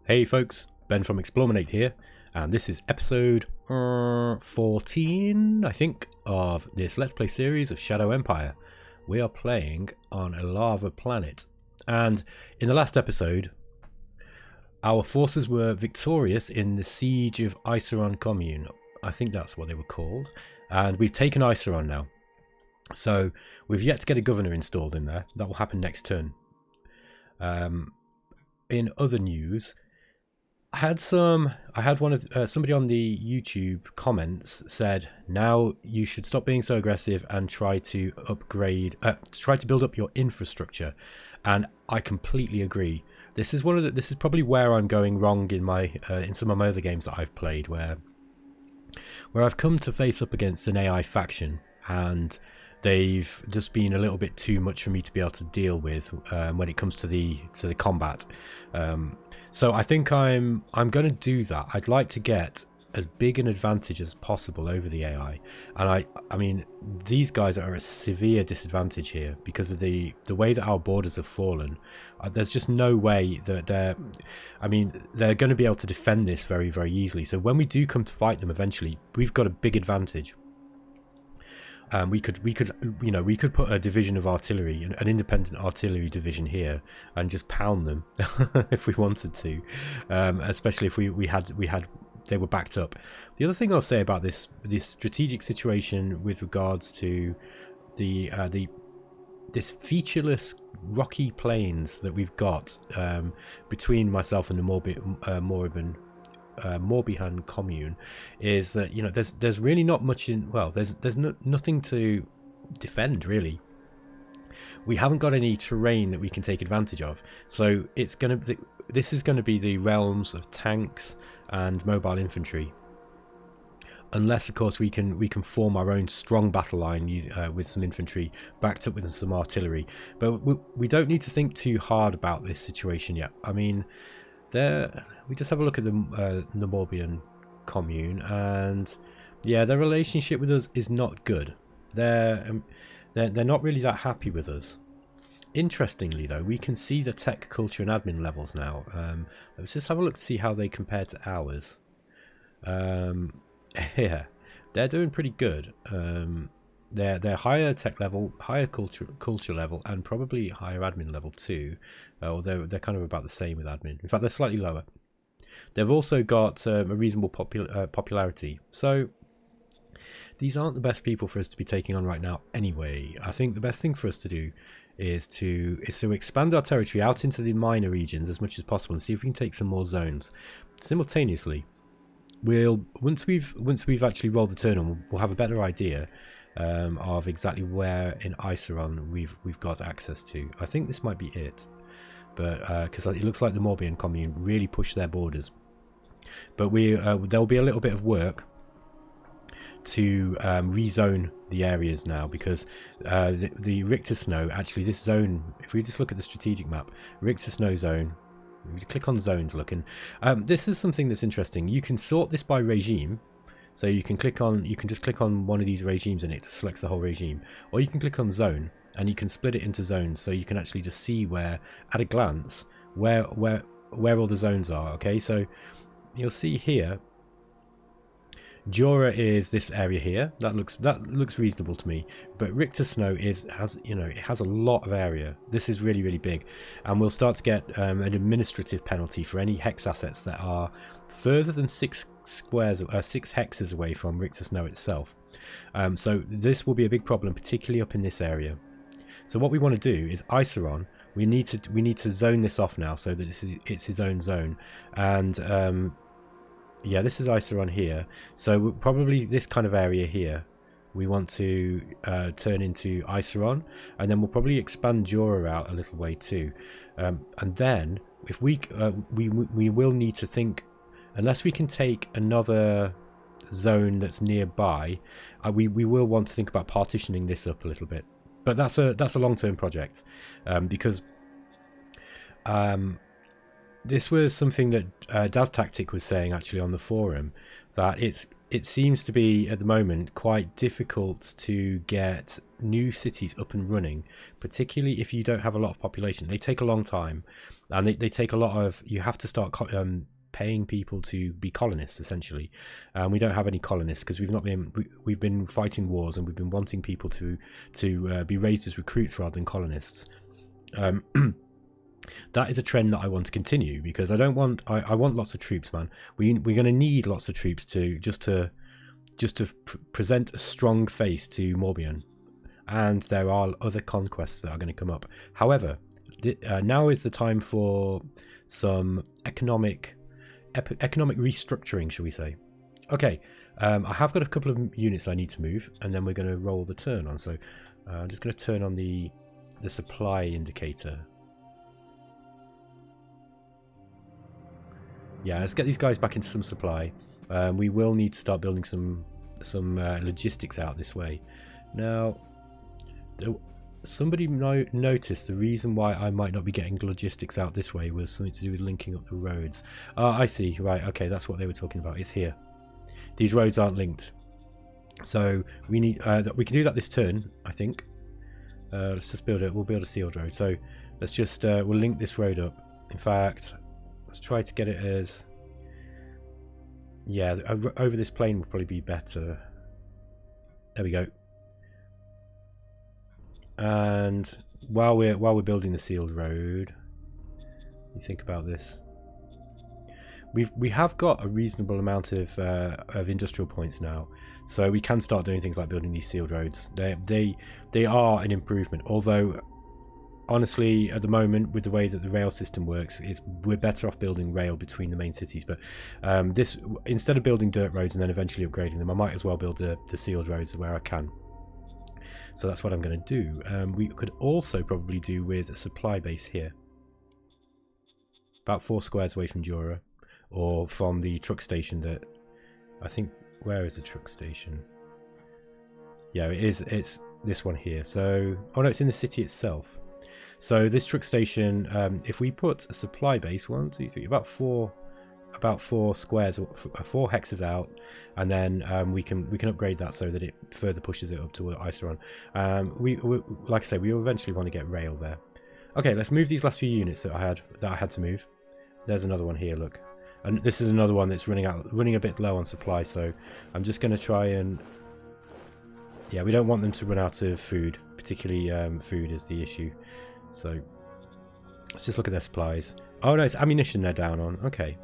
Hey folks, Ben from eXplorminate here, and this is episode 14, I think, of this Let's Play series of Shadow Empire. We are playing on a lava planet, and in the last episode, our forces were victorious in the siege of Iceron Commune. I think that's what they were called, and we've taken Iceron now. So we've yet to get a governor installed in there. That will happen next turn. In other news, I had one of somebody on the YouTube comments said, now you should stop being so aggressive and try to try to build up your infrastructure, and I completely agree. This is this is probably where I'm going wrong in my in some of my other games that I've played, where I've come to face up against an AI faction, and they've just been a little bit too much for me to be able to deal with when it comes to the combat. So I think I'm going to do that. I'd like to get as big an advantage as possible over the AI, and I mean these guys are at a severe disadvantage here because of the way that our borders have fallen. There's just no way that they're going to be able to defend this very, very easily. So when we do come to fight them eventually, we've got a big advantage. We could put a division of artillery, an independent artillery division here, and just pound them if we wanted to, especially if they were backed up. The other thing I'll say about this strategic situation with regards to this featureless rocky plains that we've got between myself and the Morbihan commune is that, you know, there's really not much in, well, there's nothing to defend really. We haven't got any terrain that we can take advantage of, so this is going to be the realms of tanks and mobile infantry, unless of course we can form our own strong battle line with some infantry backed up with some artillery. But we don't need to think too hard about this situation yet. I mean, we just have a look at the Morbihan commune, and yeah, their relationship with us is not good. They're not really that happy with us. Interestingly though, we can see the tech, culture and admin levels now. Let's just have a look to see how they compare to ours. Yeah, they're doing pretty good. They're higher tech level, higher culture level, and probably higher admin level too. Although they're kind of about the same with admin. In fact, they're slightly lower. They've also got a reasonable popularity. So these aren't the best people for us to be taking on right now anyway. I think the best thing for us to do is to expand our territory out into the minor regions as much as possible and see if we can take some more zones simultaneously. Once we've actually rolled the turn on, we'll have a better idea of exactly where in Iceron we've got access to. I think this might be it, but because it looks like the Morbihan commune really pushed their borders. But there'll be a little bit of work to rezone the areas now, because the Richter Snow, actually this zone, if we just look at the strategic map, Richter Snow zone, we click on zones, this is something that's interesting. You can sort this by regime. So you can just click on one of these regimes and it just selects the whole regime, or you can click on zone and you can split it into zones, so you can actually just see where, at a glance, where all the zones are. Okay, so you'll see here, Jura is this area here. That looks reasonable to me. But Richter Snow has a lot of area. This is really, really big, and we'll start to get an administrative penalty for any hex assets that are further than 6 hexes away from Richter Snow itself. So this will be a big problem, particularly up in this area. So what we want to do is Iceron. We need to zone this off now so that it's his own zone, and yeah, this is Iceron here. So probably this kind of area here we want to turn into Iceron, and then we'll probably expand Jura out a little way too. And then if we will need to think, unless we can take another zone that's nearby, we will want to think about partitioning this up a little bit. But that's a long-term project, because this was something that Daz Tactic was saying actually on the forum, that it seems to be at the moment quite difficult to get new cities up and running, particularly if you don't have a lot of population. They take a long time, and they take a lot of, you have to start paying people to be colonists essentially. We don't have any colonists because we've been fighting wars, and we've been wanting people to be raised as recruits rather than colonists. That is a trend that I want to continue, because I want lots of troops, man. We're going to need lots of troops to present a strong face to Morbihan, and there are other conquests that are going to come up. However, now is the time for some economic restructuring, shall we say. Okay, I have got a couple of units I need to move, and then we're going to roll the turn on. So I'm just going to turn on the supply indicator. Yeah, let's get these guys back into some supply. We will need to start building some logistics out this way. Now, somebody noticed the reason why I might not be getting logistics out this way was something to do with linking up the roads. I see. Right, okay, that's what they were talking about. It's here. These roads aren't linked. So we need we can do that this turn, I think. Let's just build it. We'll build a sealed road. So let's just we'll link this road up. In fact, let's try to get it as, yeah, over this plane would probably be better. There we go. And while we're building the sealed road, you think about this. We have got a reasonable amount of industrial points now, so we can start doing things like building these sealed roads. They are an improvement, although honestly at the moment with the way that the rail system works, we're better off building rail between the main cities. But this, instead of building dirt roads and then eventually upgrading them, I might as well build the sealed roads where I can. So that's what I'm going to do. We could also probably do with a supply base here, about 4 squares away from Jura, or from the truck station that I think, where is the truck station? Yeah, it is. It's this one here. So, oh no, it's in the city itself. So this truck station, if we put a supply base, 1, 2, 3, about four squares, 4 hexes out, and then we can upgrade that so that it further pushes it up to Iceron. We like I say, we eventually want to get rail there. Okay, let's move these last few units that I had to move. There's another one here, look, and this is another one that's running a bit low on supply. So I'm just going to try and, yeah, we don't want them to run out of food, particularly food is the issue. So let's just look at their supplies. Oh no, it's ammunition they're down on. Okay.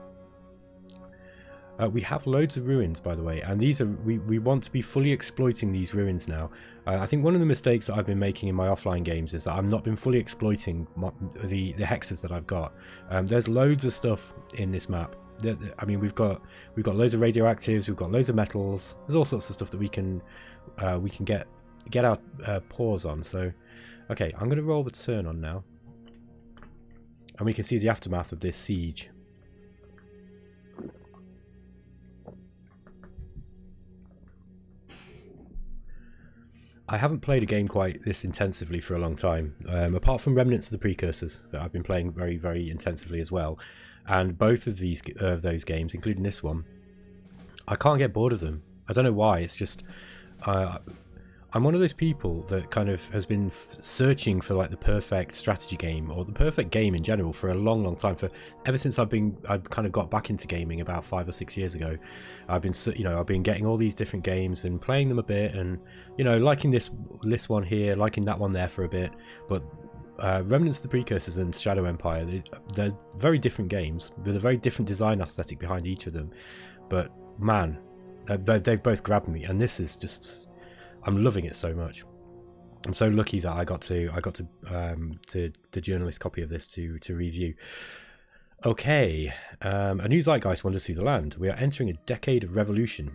We have loads of ruins, by the way, and these are we want to be fully exploiting these ruins now. I think one of the mistakes that I've been making in my offline games is that I've not been fully exploiting the hexes that I've got. There's loads of stuff in this map. I mean, we've got loads of radioactives, we've got loads of metals. There's all sorts of stuff that we can get our paws on. So, okay, I'm going to roll the turn on now, and we can see the aftermath of this siege. I haven't played a game quite this intensively for a long time, apart from remnants of the precursors that I've been playing very, very intensively as well. And both of those games, including this one, I can't get bored of them. I don't know why. It's just I'm one of those people that kind of has been searching for like the perfect strategy game, or the perfect game in general, for a long, long time. Ever since I've kind of got back into gaming about 5 or 6 years ago. I've been getting all these different games and playing them a bit, and liking this one here, liking that one there for a bit. But Remnants of the Precursors and Shadow Empire, they're very different games with a very different design aesthetic behind each of them. But man, they've both grabbed me, and this is just, I'm loving it so much. I'm so lucky that I got the journalist copy of this to review. Okay, a new zeitgeist wanders through the land. We are entering a decade of revolution.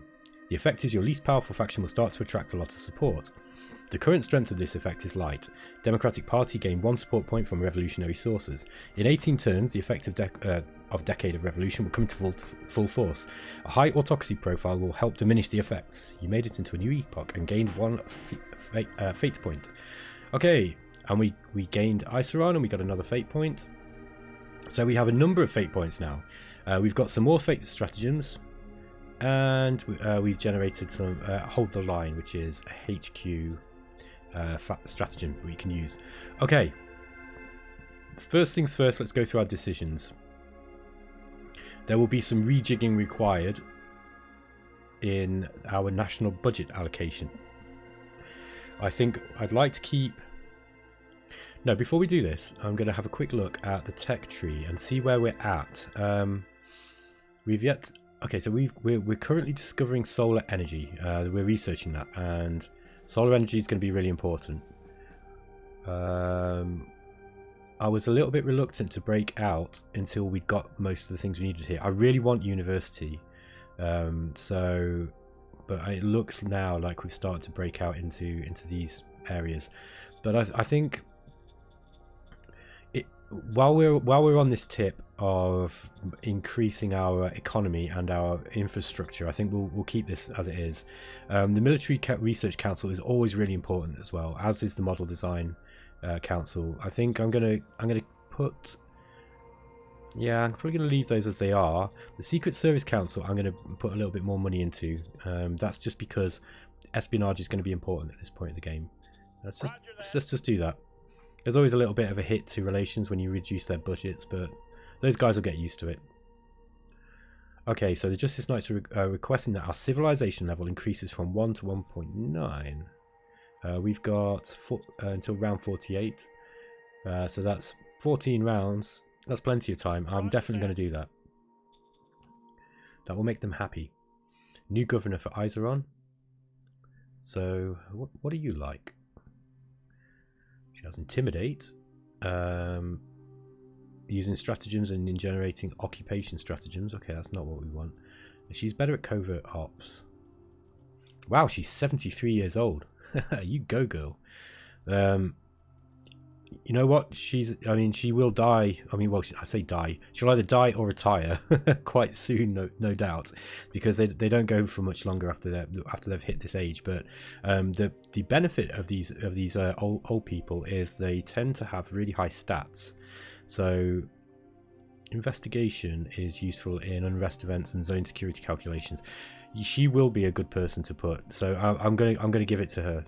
The effect is your least powerful faction will start to attract a lot of support. The current strength of this effect is light. Democratic Party gain 1 support point from revolutionary sources. In 18 turns, the effect of Decade of Revolution will come to full force. A high autocracy profile will help diminish the effects. You made it into a new epoch and gained 1 fate point. Okay, and we gained Iceron, and we got another fate point. So we have a number of fate points now. We've got some more fate stratagems. And we've generated some hold the line, which is a HQ stratagem we can use. Okay, first things first, let's go through our decisions. There will be some rejigging required in our national budget allocation. I think I'd like to keep... No, before we do this, I'm going to have a quick look at the tech tree and see where we're at. We've yet... Okay, so we're currently discovering solar energy. We're researching that, and solar energy is going to be really important. I was a little bit reluctant to break out until we got most of the things we needed here. I really want university, but it looks now like we've started to break out into these areas. But I think while we're on this tip of increasing our economy and our infrastructure, I think we'll keep this as it is. The Military Research Council is always really important as well, as is the Model Design Council. I think I'm gonna put... Yeah, I'm probably going to leave those as they are. The Secret Service Council I'm going to put a little bit more money into. That's just because espionage is going to be important at this point in the game. Let's just do that. There's always a little bit of a hit to relations when you reduce their budgets, but those guys will get used to it. Okay, so the Justice Knights are requesting that our civilization level increases from 1 to 1.9. We've got until round 48, so that's 14 rounds. That's plenty of time. I'm definitely going to do that. That will make them happy. New governor for Iseron. So, what are you like? She has Intimidate. Using stratagems and in generating occupation stratagems. Okay, that's not what we want. She's better at covert ops. Wow, she's 73 years old. You go, girl. You know what? She will die. I mean, well, I say die. She'll either die or retire quite soon, no doubt, because they don't go for much longer after they've hit this age. But the benefit of these old people is they tend to have really high stats. So investigation is useful in unrest events and zone security calculations. She will be a good person to put. So I'm gonna give it to her.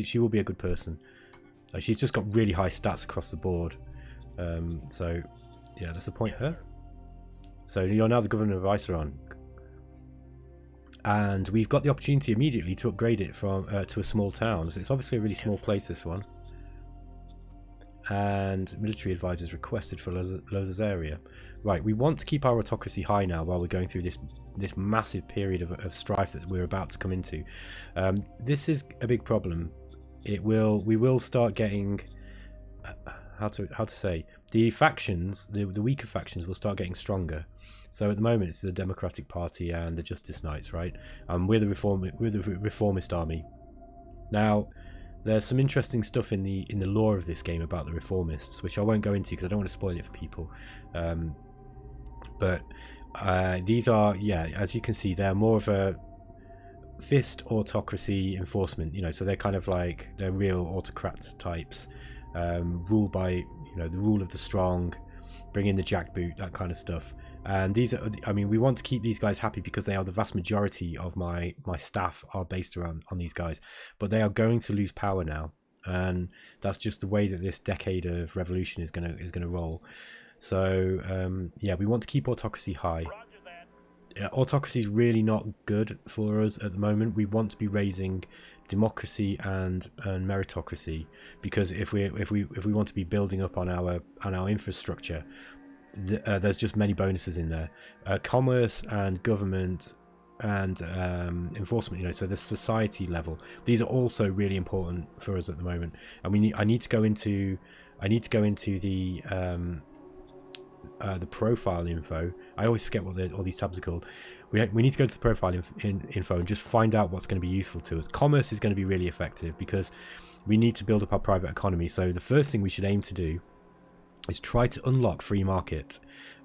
She will be a good person. She's just got really high stats across the board. So yeah, let's appoint her. So you're now the governor of Iseron. And we've got the opportunity immediately to upgrade it from to a small town. So it's obviously a really small place, this one. And military advisors requested for Loza's area. Right, we want to keep our autocracy high now while we're going through this massive period of strife that we're about to come into. This is a big problem. We will start getting how to say, the factions, the weaker factions will start getting stronger. So at the moment it's the Democratic Party and the Justice Knights, right? We're the reformist army. Now there's some interesting stuff in the lore of this game about the reformists, which I won't go into because I don't want to spoil it for people. But these are, yeah, as you can see, they're more of a fist autocracy enforcement, you know, so they're kind of like, they're real autocrat types, ruled by, you know, the rule of the strong, bring in the jackboot, that kind of stuff. And these are, I mean, we want to keep these guys happy because they are the vast majority of my staff are based around on these guys, but they are going to lose power now, and that's just the way that this decade of revolution is gonna roll. So yeah, we want to keep autocracy high. Autocracy is really not good for us at the moment. We want to be raising democracy and meritocracy, because if we want to be building up on our infrastructure, there's just many bonuses in there. Commerce and government and enforcement, you know, so the society level, these are also really important for us at the moment. And I need to go into the profile info. I always forget what all these tabs are called. We need to go to the profile info and just find out what's going to be useful to us. Commerce is going to be really effective because we need to build up our private economy. So the first thing we should aim to do is try to unlock free market,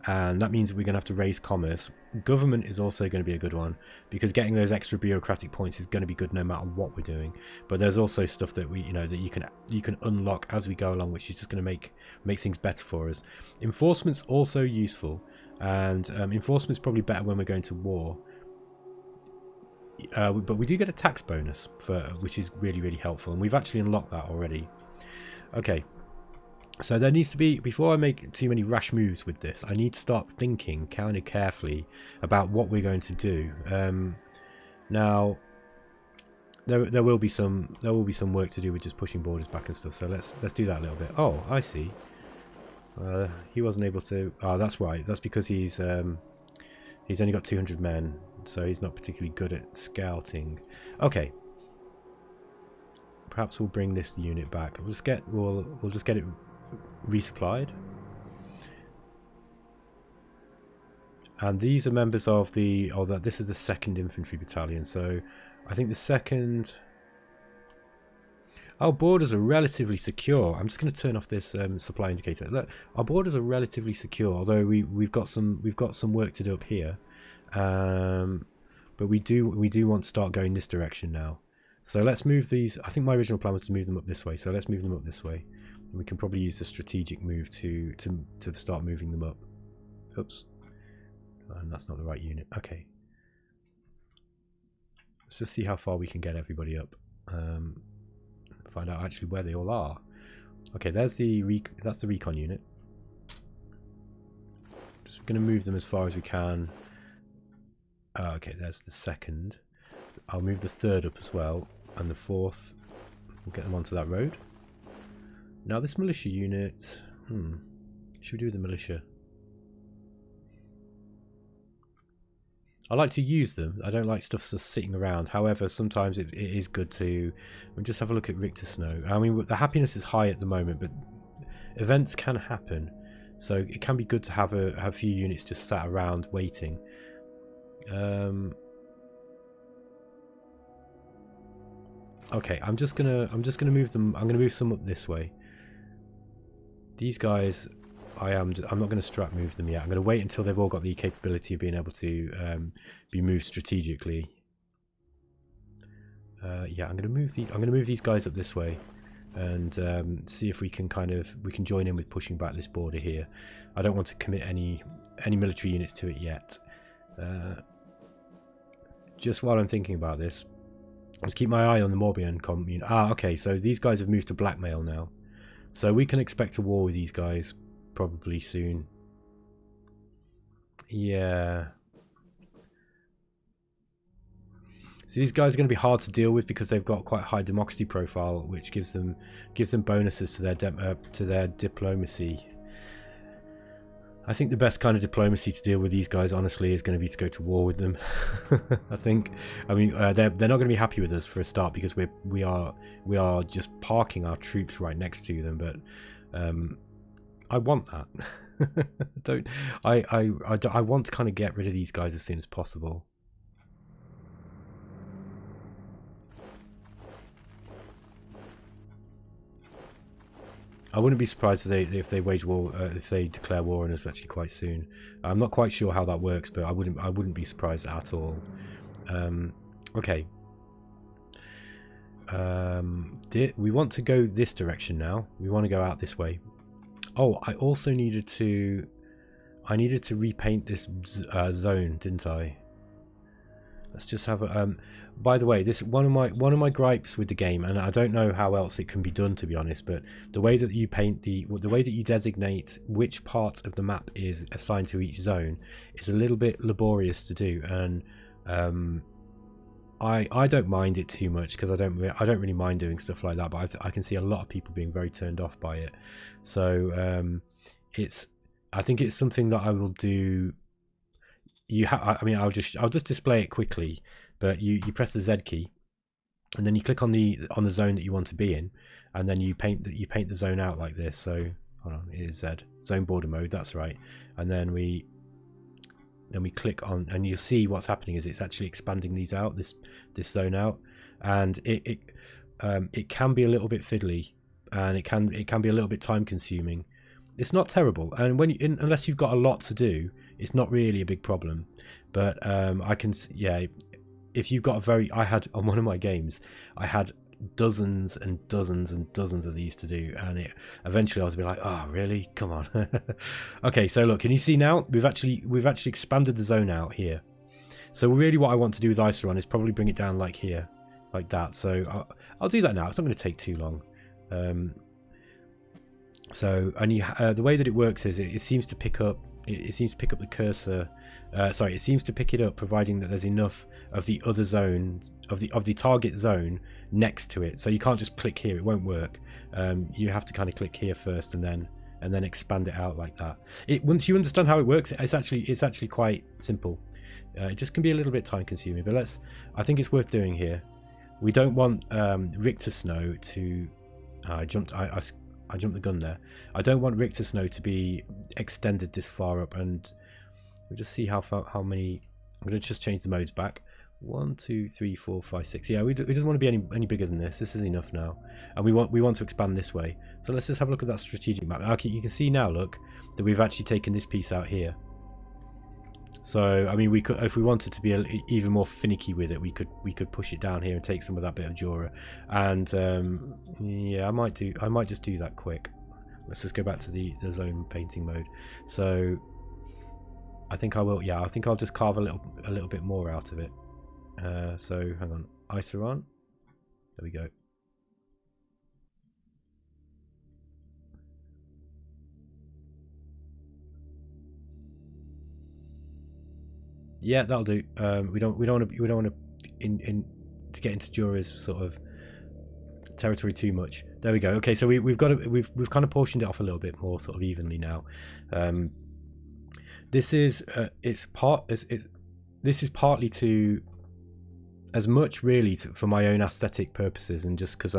and that means we're going to have to raise commerce. Government is also going to be a good one, because getting those extra bureaucratic points is going to be good no matter what we're doing. But there's also stuff that you can unlock as we go along, which is just going to make things better for us. Enforcement's also useful, and enforcement's probably better when we're going to war. but we do get a tax bonus, which is really, really helpful. And we've actually unlocked that already. Okay. So there needs to be, before I make too many rash moves with this, I need to start thinking kind of carefully about what we're going to do. Now, there will be some work to do with just pushing borders back and stuff. So let's do that a little bit. Oh, I see. He wasn't able to. Oh, that's right. That's because he's only got 200 men, so he's not particularly good at scouting. Okay. Perhaps we'll bring this unit back. We'll just get it resupplied. And these are members of the this is the 2nd Infantry Battalion, so I think the 2nd. Our borders are relatively secure. I'm just going to turn off this supply indicator. Look, our borders are relatively secure, although we've got some work to do up here. But we do want to start going this direction now. So let's move these. I think my original plan was to move them up this way, so let's move them up this way. We can probably use the strategic move to start moving them up. Oops. And that's not the right unit. Okay. Let's just see how far we can get everybody up. Find out actually where they all are. Okay, that's the recon unit. Just going to move them as far as we can. Okay, there's the 2nd. I'll move the 3rd up as well, and the 4th. We'll get them onto that road. Now this militia unit, should we do the militia? I like to use them. I don't like stuff just sitting around. However, sometimes it is good to just have a look at Richter Snow. I mean, the happiness is high at the moment, but events can happen, so it can be good to have a few units just sat around waiting. Okay, I'm just gonna move them. I'm gonna move some up this way. These guys, I'm not going to strat move them yet. I'm going to wait until they've all got the capability of being able to be moved strategically. Yeah, I'm going to move these guys up this way, and see if we can join in with pushing back this border here. I don't want to commit any military units to it yet. Just while I'm thinking about this, let's keep my eye on the Morbihan commune. Okay, so these guys have moved to blackmail now. So we can expect a war with these guys probably soon. Yeah. So these guys are going to be hard to deal with because they've got quite a high democracy profile, which gives them bonuses to their diplomacy. I think the best kind of diplomacy to deal with these guys, honestly, is going to be to go to war with them. I mean, they're not going to be happy with us for a start because we are just parking our troops right next to them. But I want that. I want to kind of get rid of these guys as soon as possible. I wouldn't be surprised if they wage war, if they declare war on us actually quite soon. I'm not quite sure how that works, but I wouldn't be surprised at all. Okay. We want to go this direction now. We want to go out this way. Oh, I also needed to repaint this zone, didn't I? Let's just have a. By the way, this one of my gripes with the game, and I don't know how else it can be done, to be honest. But the way that you paint the way that you designate which part of the map is assigned to each zone is a little bit laborious to do, and I don't mind it too much because I don't really mind doing stuff like that. But I can see a lot of people being very turned off by it. So I think it's something that I will do. I'll just display it quickly, but you press the Z key, and then you click on the zone that you want to be in, and then you paint the zone out like this. So hold on, it is Z, zone border mode. That's right. And then we click on, and you'll see what's happening is it's actually expanding these out, this zone out, and it can be a little bit fiddly, and it can be a little bit time consuming. It's not terrible, and unless you've got a lot to do, it's not really a big problem. But if you've got I had on one of my games, I had dozens and dozens and dozens of these to do, and eventually I was a bit like, oh really, come on. Okay, so look, can you see now we've actually expanded the zone out here, So really what I want to do with Iceron is probably bring it down like here, like that. So I'll do that now. It's not going to take too long. The way that it works is it seems to pick up the cursor. It seems to pick it up providing that there's enough of the other zone of the target zone next to it. So you can't just click here; it won't work. You have to kind of click here first and then expand it out like that. Once you understand how it works, it's actually quite simple. It just can be a little bit time consuming, but I think it's worth doing here. We don't want Richter Snow to. I jumped the gun there. I don't want Richter Snow to be extended this far up, and we'll just see how many. I'm going to just change the modes back. 1, 2, 3, 4, 5, 6. Yeah, we don't want to be any bigger than this. This is enough now, and we want to expand this way. So let's just have a look at that strategic map. Okay, you can see now, look, that we've actually taken this piece out here. So I mean, we could, if we wanted to be even more finicky with it, we could push it down here and take some of that bit of Jura. And yeah, I might just do that quick. Let's just go back to the zone painting mode. So I think I will. Yeah, I think I'll just carve a little bit more out of it. So hang on, Iceron. There we go. Yeah, that'll do. We don't want to get into Jura's sort of territory too much. There we go. Okay, so we've kind of portioned it off a little bit more sort of evenly now. This is partly to, as much really for my own aesthetic purposes, and just because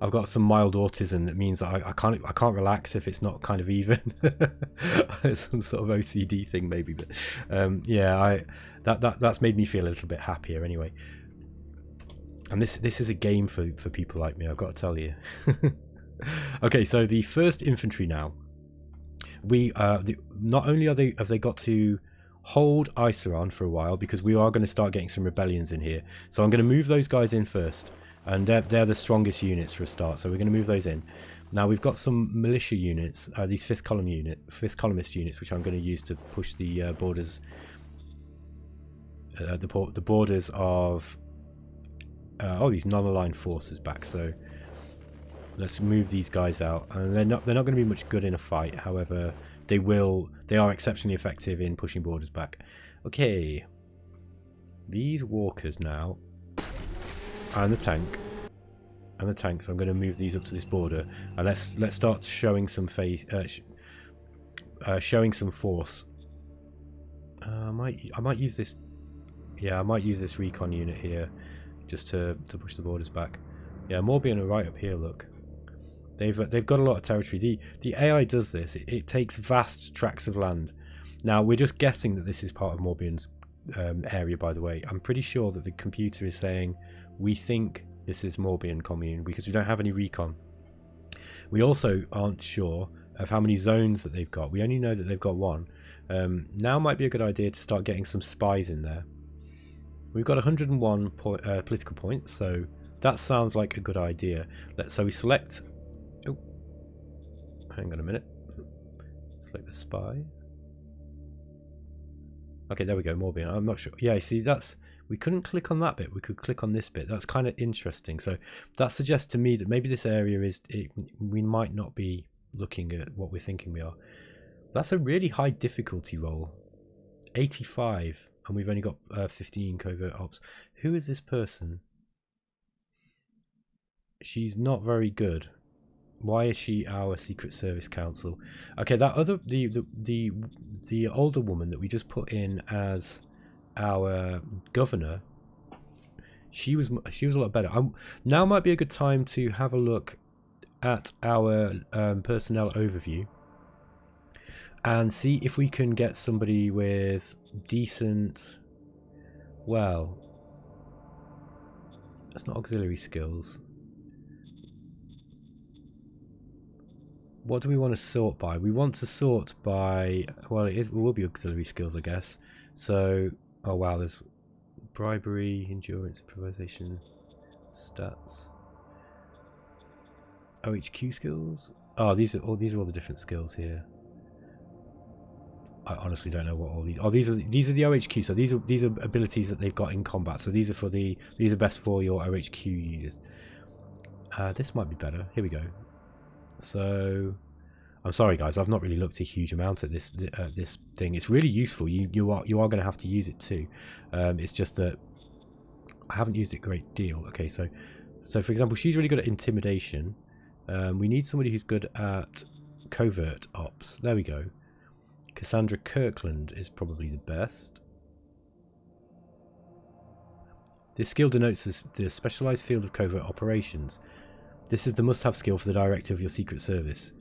I've got some mild autism that means that I can't relax if it's not kind of even. Some sort of OCD thing maybe, but yeah, that's made me feel a little bit happier anyway. And this is a game for people like me, I've got to tell you. Okay, so the first infantry now. Not only have they got to hold Iceron for a while, because we are going to start getting some rebellions in here. So I'm going to move those guys in first. And they're the strongest units for a start, so we're going to move those in. Now we've got some militia units, these fifth columnist units, which I'm going to use to push the borders, the borders of these non-aligned forces back. So let's move these guys out, and they're not going to be much good in a fight. However, they are exceptionally effective in pushing borders back. Okay, these walkers now. And the tank, so I'm going to move these up to this border, and let's start showing some face, showing some force. I might use this. Yeah, I might use this recon unit here, just to push the borders back. Yeah, Morbihan are right up here. Look, they've got a lot of territory. The AI does this. It takes vast tracts of land. Now we're just guessing that this is part of Morbihan's area. By the way, I'm pretty sure that the computer is saying, we think this is Morbihan commune, because we don't have any recon. We also aren't sure of how many zones that they've got. We only know that they've got one. Now might be a good idea to start getting some spies in there. We've got 101 political points, so that sounds like a good idea. So we select... Oh, hang on a minute. Select the spy. Okay, there we go, Morbihan. I'm not sure. Yeah, you see, we couldn't click on that bit. We could click on this bit. That's kind of interesting. So that suggests to me that maybe this area we might not be looking at what we're thinking we are. That's a really high difficulty roll. 85, and we've only got 15 covert ops. Who is this person? She's not very good. Why is she our Secret Service counsel? Okay, that other the older woman that we just put in as our governor, she was a lot better. Now might be a good time to have a look at our personnel overview and see if we can get somebody with decent, well, that's not auxiliary skills. What do we want to sort by? We want to sort by, well, it will be auxiliary skills, I guess. So, oh wow, there's bribery, endurance, improvisation, stats, OHQ skills. Oh, these are all the different skills here. I honestly don't know what all these. Oh, these are the OHQ. So these are abilities that they've got in combat. So these are best for your OHQ users. This might be better. Here we go. So I'm sorry guys, I've not really looked a huge amount at this thing. It's really useful. You are going to have to use it too. It's just that I haven't used it a great deal. Okay, so for example, she's really good at intimidation. We need somebody who's good at covert ops. There we go. Cassandra Kirkland is probably the best. This skill denotes the specialized field of covert operations. This is the must-have skill for the director of your Secret Service.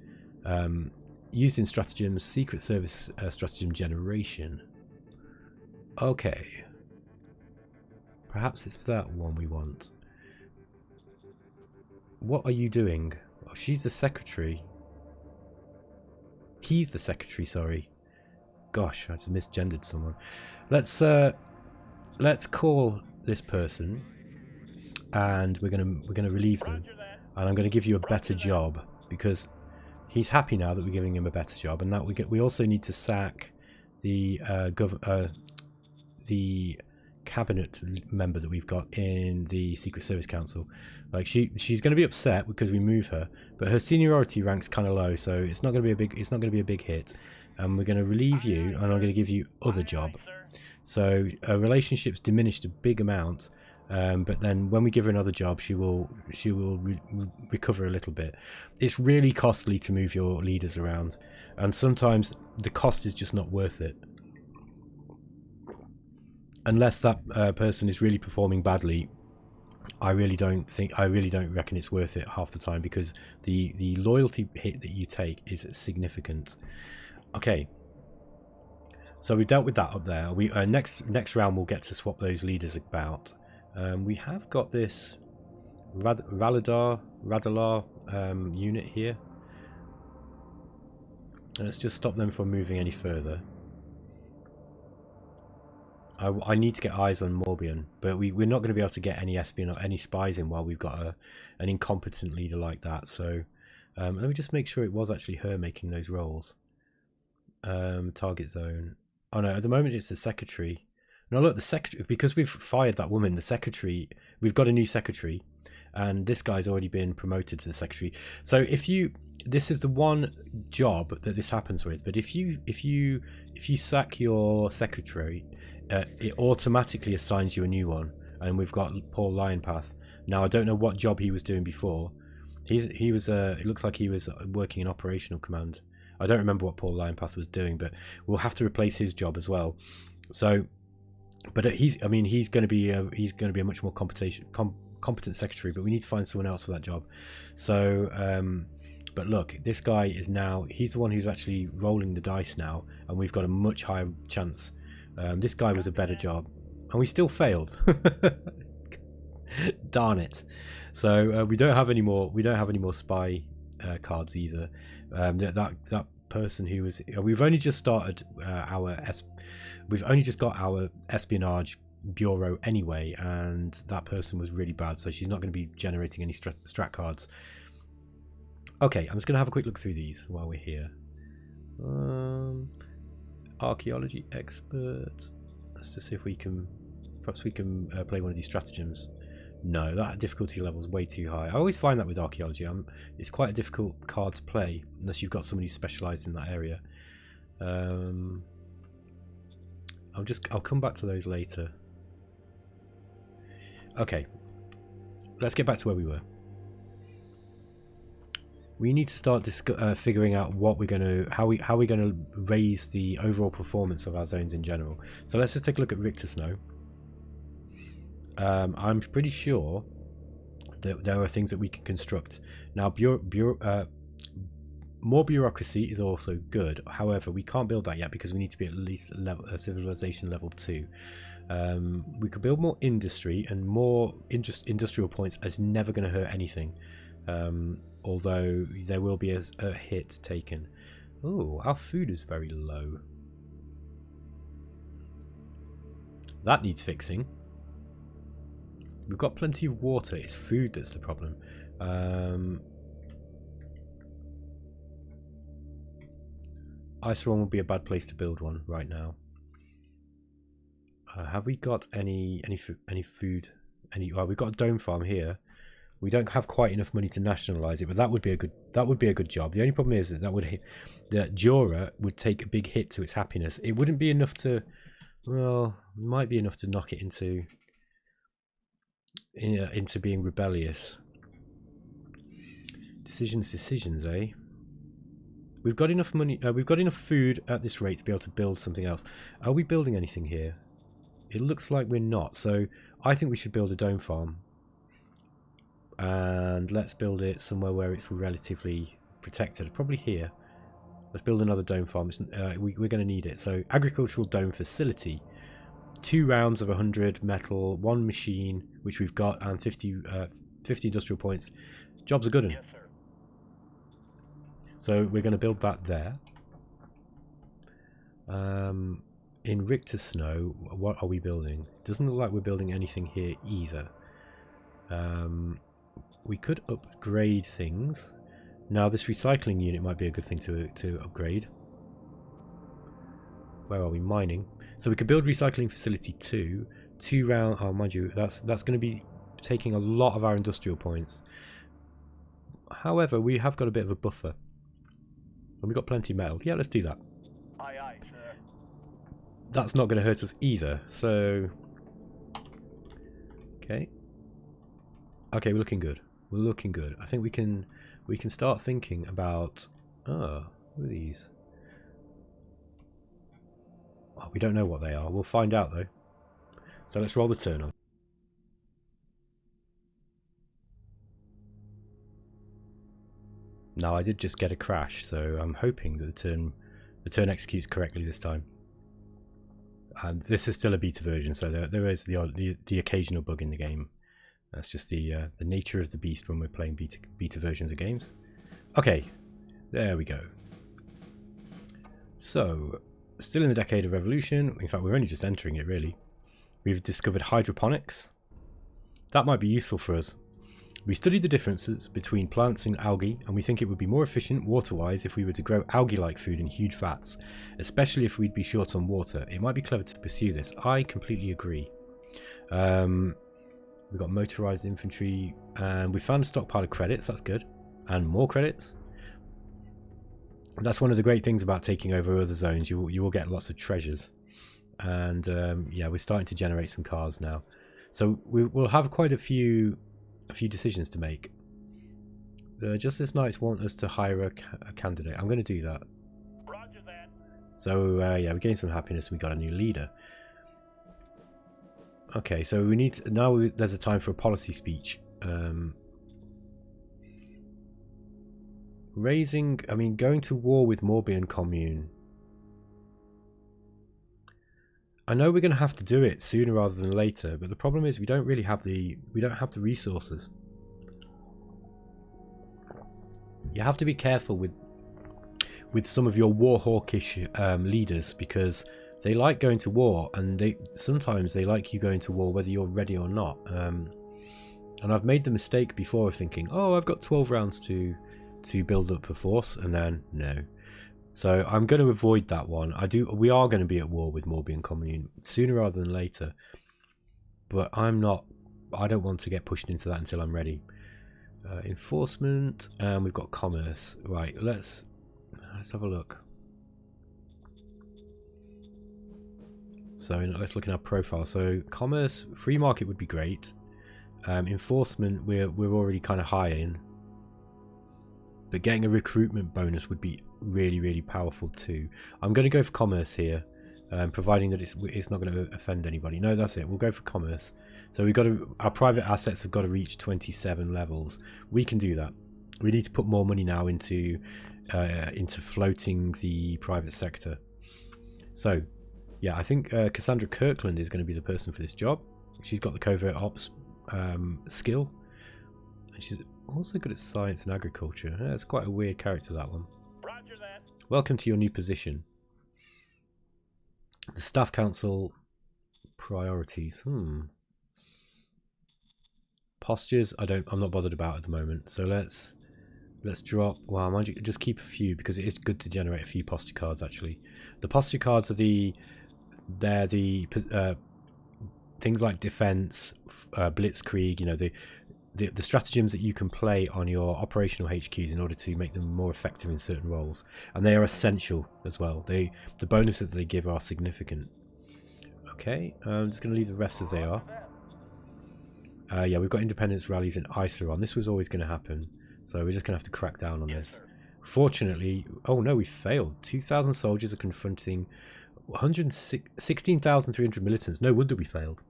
Used in stratagems, Secret Service stratagem generation. Okay. Perhaps it's that one we want. What are you doing? Oh, she's the secretary. He's the secretary, sorry. Gosh, I just misgendered someone. Let's call this person, and we're gonna relieve them, and I'm gonna give you a better job because he's happy now that we're giving him a better job, and that we also need to sack the cabinet member that we've got in the Secret Service Council. Like she's going to be upset because we move her, but her seniority rank's kind of low, so it's not going to be a big hit. And we're going to relieve you, and I'm going to give you other job. So relationships diminished a big amount, but then when we give her another job, she will recover a little bit. It's really costly to move your leaders around, and sometimes the cost is just not worth it. Unless that person is really performing badly, I really don't reckon it's worth it half the time, because the loyalty hit that you take is significant. Okay, so we dealt with that up there. We next round we'll get to swap those leaders about. We have got this Radalar unit here. Let's just stop them from moving any further. I need to get eyes on Morbihan, but we're not going to be able to get any espionage, any spies in while we've got an incompetent leader like that. So let me just make sure it was actually her making those rolls. Target zone. Oh no, at the moment it's the secretary. Now look, the secretary, because we've fired that woman, the secretary, we've got a new secretary, and this guy's already been promoted to the secretary. So this is the one job that this happens with, but if you sack your secretary, it automatically assigns you a new one. And we've got Paul Lionpath. Now I don't know what job he was doing before. He was it looks like he was working in operational command. I don't remember what Paul Lionpath was doing, but we'll have to replace his job as well. So, but he's going to be a much more competent secretary, but we need to find someone else for that job. So, but look, this guy he's the one who's actually rolling the dice now, and we've got a much higher chance. This guy was a better job, and we still failed. Darn it! So we don't have any more. We don't have any more spy cards either. That person who was, we've only just started we've only just got our espionage bureau anyway, and that person was really bad, so she's not going to be generating any strat cards. Okay, I'm just going to have a quick look through these while we're here. Archaeology expert. Let's just see if we can, perhaps we can play one of these stratagems. No, that difficulty level is way too high. I always find that with archaeology. It's quite a difficult card to play unless you've got somebody who's specialised in that area. I'll come back to those later. Okay, let's get back to where we were. We need to start figuring out what we're going to, how we're going to raise the overall performance of our zones in general. So let's just take a look at Richter Snow. I'm pretty sure that there are things that we can construct. Now, more bureaucracy is also good. However, we can't build that yet because we need to be at least civilization level 2. We could build more industry, and more industrial points is never going to hurt anything. Although there will be a hit taken. Oh, our food is very low. That needs fixing. We've got plenty of water. It's food that's the problem. Iceron would be a bad place to build one right now. Have we got any food? Well, we've got a dome farm here. We don't have quite enough money to nationalize it, but that would be a good job. The only problem is that Jura would take a big hit to its happiness. It wouldn't be enough to, well, it might be enough to knock it into being rebellious. Decisions, eh? We've got enough money. We've got enough food at this rate to be able to build something else. Are we building anything here? It looks like we're not. So I think we should build a dome farm. And let's build it somewhere where it's relatively protected. Probably here. Let's build another dome farm. We're going to need it. So agricultural dome facility. 2 rounds of 100 metal, 1 machine, which we've got, and 50 industrial points. Job's a good one. Yes, sir. So we're going to build that there. In Richter Snow, what are we building? Doesn't look like we're building anything here either. We could upgrade things. Now this recycling unit might be a good thing to upgrade. Where are we? Mining. So we could build recycling facility 2. 2 round. Oh, mind you, that's going to be taking a lot of our industrial points. However, we have got a bit of a buffer. And we've got plenty of metal. Yeah, let's do that. Aye, aye, sir. That's not going to hurt us either. So, okay, we're looking good. We're looking good. I think we can start thinking about. Oh, what are these? Oh, we don't know what they are. We'll find out though. So let's roll the turn on. Now I did just get a crash, so I'm hoping that the turn executes correctly this time. And this is still a beta version, so there is the occasional bug in the game. That's just the nature of the beast when we're playing beta versions of games. Okay, there we go. So, still in the Decade of Revolution. In fact, we're only just entering it really. We've discovered hydroponics. That might be useful for us. We studied the differences between plants and algae, and we think it would be more efficient water-wise if we were to grow algae-like food in huge vats, especially if we'd be short on water. It might be clever to pursue this. I completely agree. We've got motorized infantry, and we found a stockpile of credits. That's good. And more credits. That's one of the great things about taking over other zones. You will get lots of treasures. And yeah, we're starting to generate some cars now. So we'll have quite a few decisions to make. The Justice Knights want us to hire a candidate. I'm going to do that. Roger that. So yeah, we gained some happiness. We got a new leader. Okay, so we need to, now there's a time for a policy speech. Going to war with Morbihan Commune. I know we're going to have to do it sooner rather than later, but the problem is we don't really have the resources. You have to be careful with some of your war hawkish leaders, because they like going to war, and sometimes they like you going to war whether you're ready or not. And I've made the mistake before of thinking, oh, I've got 12 rounds to build up a force, and then no. So I'm going to avoid that one. We are going to be at war with Morbihan Commune sooner rather than later, but I don't want to get pushed into that until I'm ready. Enforcement, and we've got commerce. Right, let's have a look. So let's look at our profile. So commerce, free market would be great. Enforcement, we're already kind of high in, but getting a recruitment bonus would be really, really powerful too. I'm going to go for commerce here, providing that it's not going to offend anybody. No, that's it. We'll go for commerce. So our private assets have got to reach 27 levels. We can do that. We need to put more money now into floating the private sector. So yeah, I think Cassandra Kirkland is going to be the person for this job. She's got the covert ops skill, and she's also good at science and agriculture. Yeah, it's quite a weird character, that one. Roger that. Welcome to your new position. The staff council priorities. Postures, I'm not bothered about at the moment. So let's Let's drop. Well, mind you, just keep a few because it is good to generate a few posture cards. Actually, the posture cards are they're the things like defense, blitzkrieg. You know, the stratagems that you can play on your operational HQs in order to make them more effective in certain roles, and they are essential as well. The bonuses that they give are significant. Okay, I'm just going to leave the rest as they are. Yeah, we've got independence rallies in ISA on. This was always going to happen, so we're just going to have to crack down on this. Fortunately, oh no, we failed. 2,000 soldiers are confronting 16,300 militants. No wonder we failed.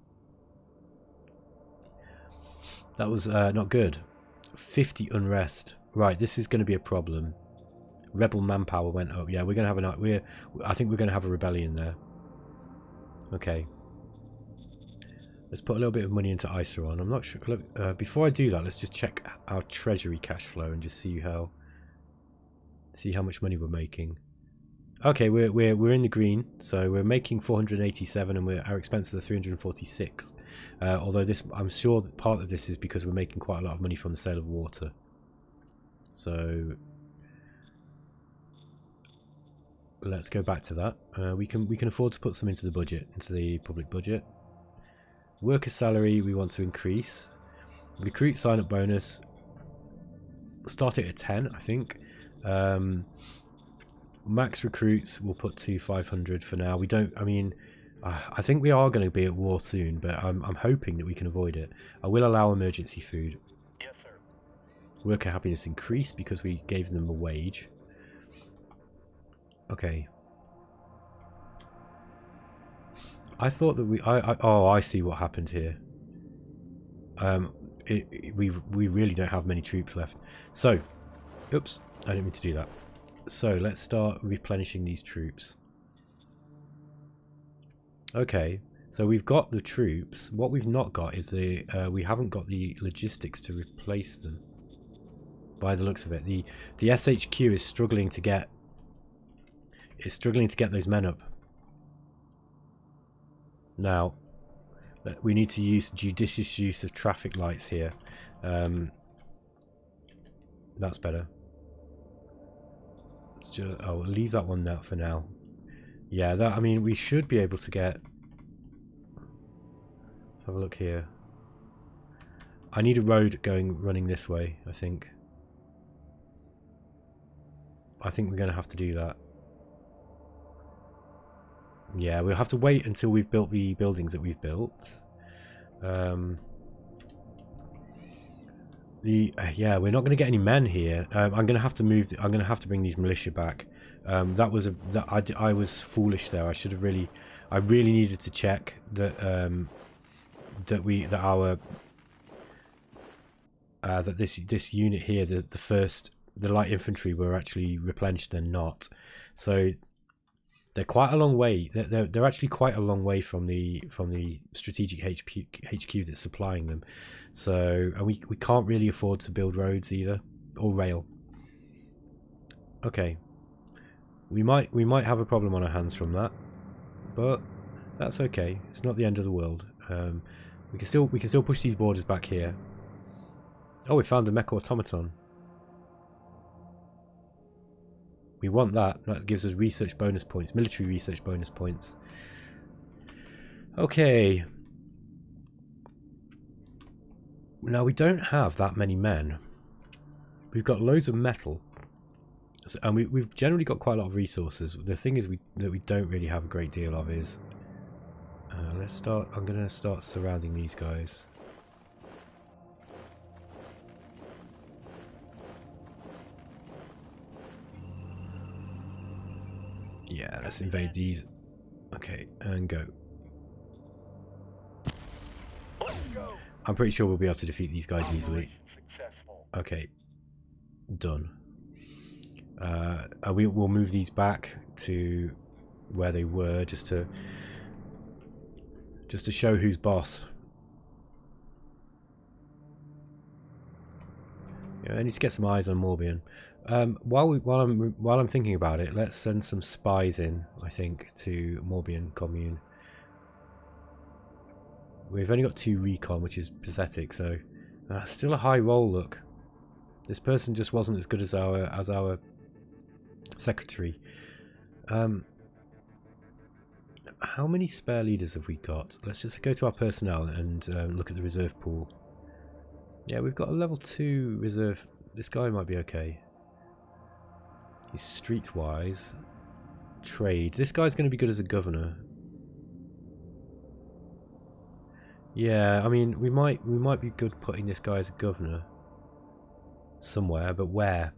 That was not good. 50 unrest. Right, this is going to be a problem. Rebel manpower went up. Yeah, we're going to have I think we're going to have a rebellion there. Okay. Let's put a little bit of money into ISA on. I'm not sure. Look, before I do that, let's just check our treasury cash flow and just see how much money we're making. Okay, we're in the green, so we're making 487, and our expenses are 346. Although I'm sure that part of this is because we're making quite a lot of money from the sale of water. So let's go back to that. We can afford to put some into the budget, into the public budget. Worker salary we want to increase. Recruit sign up bonus. Start it at 10, I think. Max recruits we'll put to 500 for now. We don't. I mean, I think we are going to be at war soon, but I'm hoping that we can avoid it. I will allow emergency food. Yes, sir. Worker happiness increase because we gave them a wage. Okay. I thought that oh, I see what happened here. We really don't have many troops left. So, oops, I didn't mean to do that. So let's start replenishing these troops. Okay, so we've got the troops. What we've not got is we haven't got the logistics to replace them. By the looks of it, the SHQ is struggling to get. It's struggling to get those men up. Now, we need to use judicious use of traffic lights here. That's better. Let's just, I'll leave that one out for now. Yeah, I mean, we should be able to get. Let's have a look here. I need a road running this way, I think. I think we're going to have to do that. Yeah, we'll have to wait until we've built the buildings that we've built. Yeah, we're not going to get any men here. I'm going to have to move. I'm going to have to bring these militia back. I was foolish there. I really needed to check that that this unit here, the light infantry, were actually replenished and not. So they're quite a long way. They're actually quite a long way from the strategic HQ that's supplying them. So, and we can't really afford to build roads either, or rail. Okay, we might have a problem on our hands from that, but that's okay. It's not the end of the world. We can still push these borders back here. Oh, we found a mech automaton. We want that. That gives us research bonus points, military research bonus points. Okay. Now, we don't have that many men. We've got loads of metal. And we've generally got quite a lot of resources. The thing is that we don't really have a great deal of is... let's start... I'm going to start surrounding these guys. Yeah, let's invade these. Okay, and go. I'm pretty sure we'll be able to defeat these guys easily. Okay, done. We'll move these back to where they were, just to show who's boss. Yeah, I need to get some eyes on Morbihan. While I'm thinking about it, let's send some spies in, I think, to Morbihan commune. We've only got 2 recon, which is pathetic, so still a high roll, look. This person just wasn't as good as our secretary. How many spare leaders have we got? Let's just go to our personnel and look at the reserve pool. Yeah, we've got a level 2 reserve. This guy might be okay. He's streetwise. Trade. This guy's going to be good as a governor. Yeah, I mean, we might be good putting this guy as a governor somewhere, but where?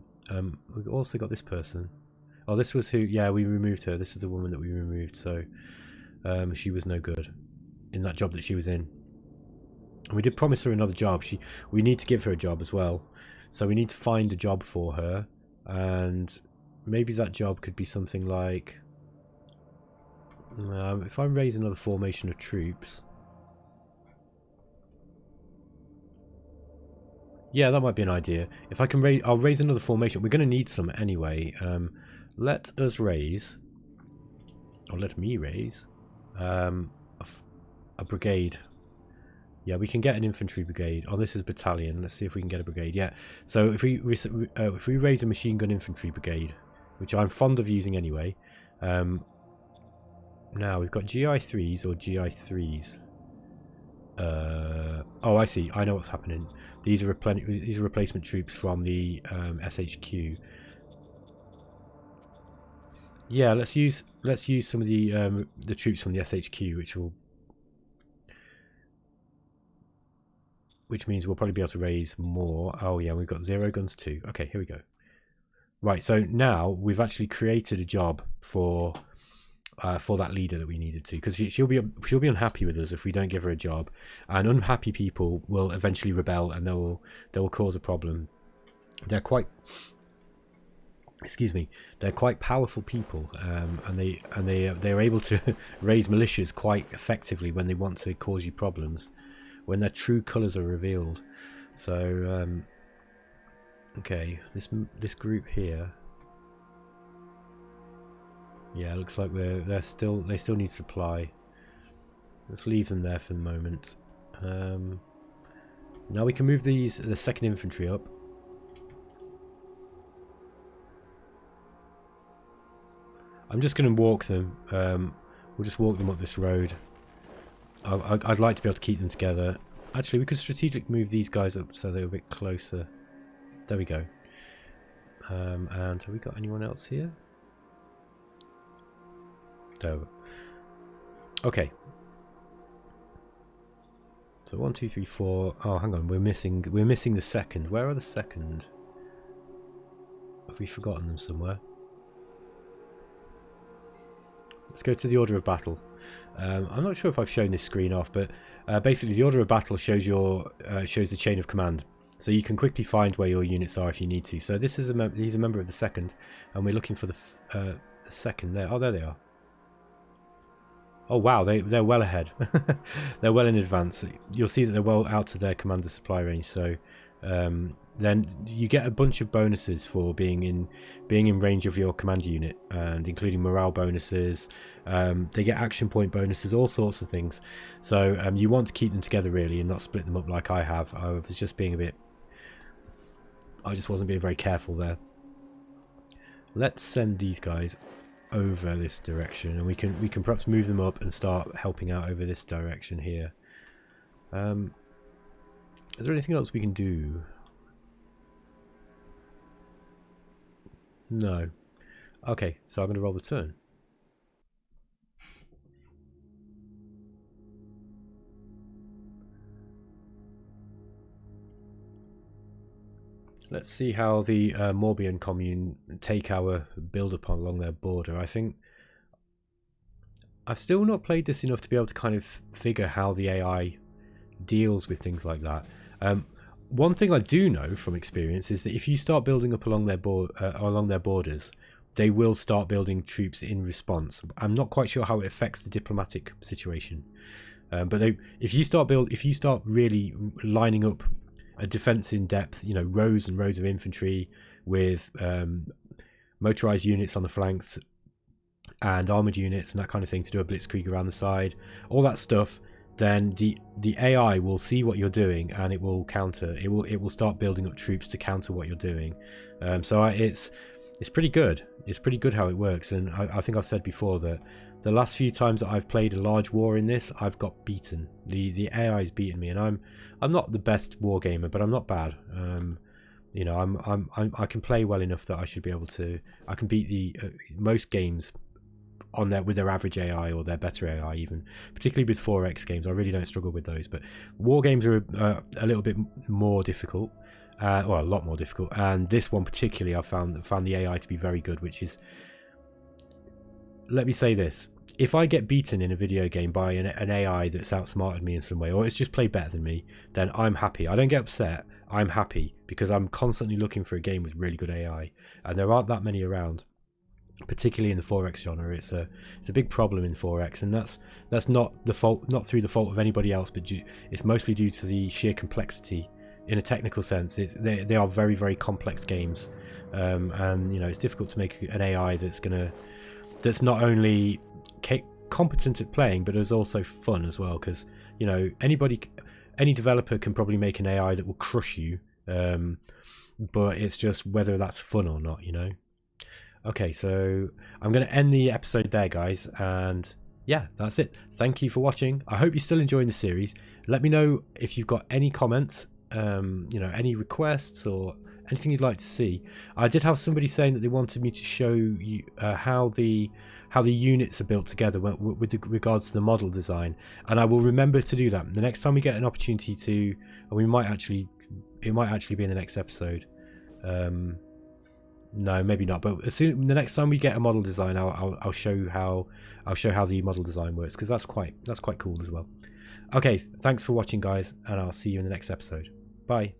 We've also got this person. Oh, this was who? Yeah, we removed her. This is the woman that we removed. So she was no good in that job that she was in. And we did promise her another job. We need to give her a job as well. So we need to find a job for her, and maybe that job could be something like, if I raise another formation of troops. Yeah, that might be an idea. If I can raise, I'll raise another formation. We're going to need some anyway. Let us raise, or let me raise, a brigade. Yeah, we can get an infantry brigade. Oh, this is battalion. Let's see if we can get a brigade. Yeah. So if we raise a machine gun infantry brigade, which I'm fond of using anyway. Now we've got GI3s or GI3s. Oh, I see. I know what's happening. These are replacement troops from the SHQ. Yeah, let's use some of the troops from the SHQ, which means we'll probably be able to raise more. Oh yeah, we've got 0 guns too. Okay, here we go. Right, so now we've actually created a job for that leader that we needed to, because she'll be unhappy with us if we don't give her a job, and unhappy people will eventually rebel and they will cause a problem. They're quite, excuse me, they're quite powerful people, and they're able to raise militias quite effectively when they want to cause you problems, when their true colours are revealed. So okay, this group here. Yeah, it looks like they still need supply. Let's leave them there for the moment. Now we can move the 2nd infantry up. I'm just going to walk them. We'll just walk them up this road. I'd like to be able to keep them together. Actually, we could strategically move these guys up so they're a bit closer. There we go. And have we got anyone else here? No. Okay. So 1, 2, 3, 4. Oh, hang on. We're missing the 2nd. Where are the 2nd? Have we forgotten them somewhere? Let's go to the order of battle. I'm not sure if I've shown this screen off, but basically the order of battle shows the chain of command. So you can quickly find where your units are if you need to. So this is he's a member of the 2nd, and we're looking for the 2nd there. Oh, there they are. Oh wow, they're well ahead. They're well in advance. You'll see that they're well out to their commander supply range. So then you get a bunch of bonuses for being in range of your command unit, and including morale bonuses. They get action point bonuses, all sorts of things. So you want to keep them together really, and not split them up like I have. I just wasn't being very careful there. Let's send these guys over this direction, and we can perhaps move them up and start helping out over this direction here. Is there anything else we can do? No. Okay, so I'm going to roll the turn. Let's see how the Morbihan commune take our build-up along their border. I think I've still not played this enough to be able to kind of figure how the AI deals with things like that. One thing I do know from experience is that if you start building up along their borders, they will start building troops in response. I'm not quite sure how it affects the diplomatic situation, but if you start really lining up a defense in depth, you know, rows and rows of infantry with motorized units on the flanks and armored units and that kind of thing to do a blitzkrieg around the side, all that stuff then the AI will see what you're doing and it will counter. It will start building up troops to counter what you're doing. So it's pretty good. It's pretty good how it works. And I think I've said before that the last few times that I've played a large war in this, I've got beaten. The AI's beaten me, and I'm not the best war gamer, but I'm not bad. You know, I can play well enough that I should be able to. I can beat the most games on with their average AI or their better AI, even particularly with 4X games. I really don't struggle with those, but war games are a little bit more difficult, well, a lot more difficult. And this one particularly, I found the AI to be very good. Which is, let me say this: if I get beaten in a video game by an AI that's outsmarted me in some way, or it's just played better than me, then I'm happy. I don't get upset. I'm happy because I'm constantly looking for a game with really good AI, and there aren't that many around. Particularly in the 4X genre, it's a big problem in 4X, and that's not through the fault of anybody else, but it's mostly due to the sheer complexity. In a technical sense, they are very, very complex games, and you know, it's difficult to make an AI that's not only competent at playing, but is also fun as well. Because you know, any developer can probably make an AI that will crush you, but it's just whether that's fun or not, you know. Okay, so I'm going to end the episode there, guys, and yeah, that's it. Thank you for watching. I hope you're still enjoying the series. Let me know if you've got any comments, you know, any requests or anything you'd like to see. I did have somebody saying that they wanted me to show you how the units are built together with regards to the model design, and I will remember to do that the next time we get an opportunity to. And it might actually be in the next episode. No, maybe not. But the next time we get a model design, I'll show how the model design works, because that's quite cool as well. Okay, thanks for watching, guys, and I'll see you in the next episode. Bye.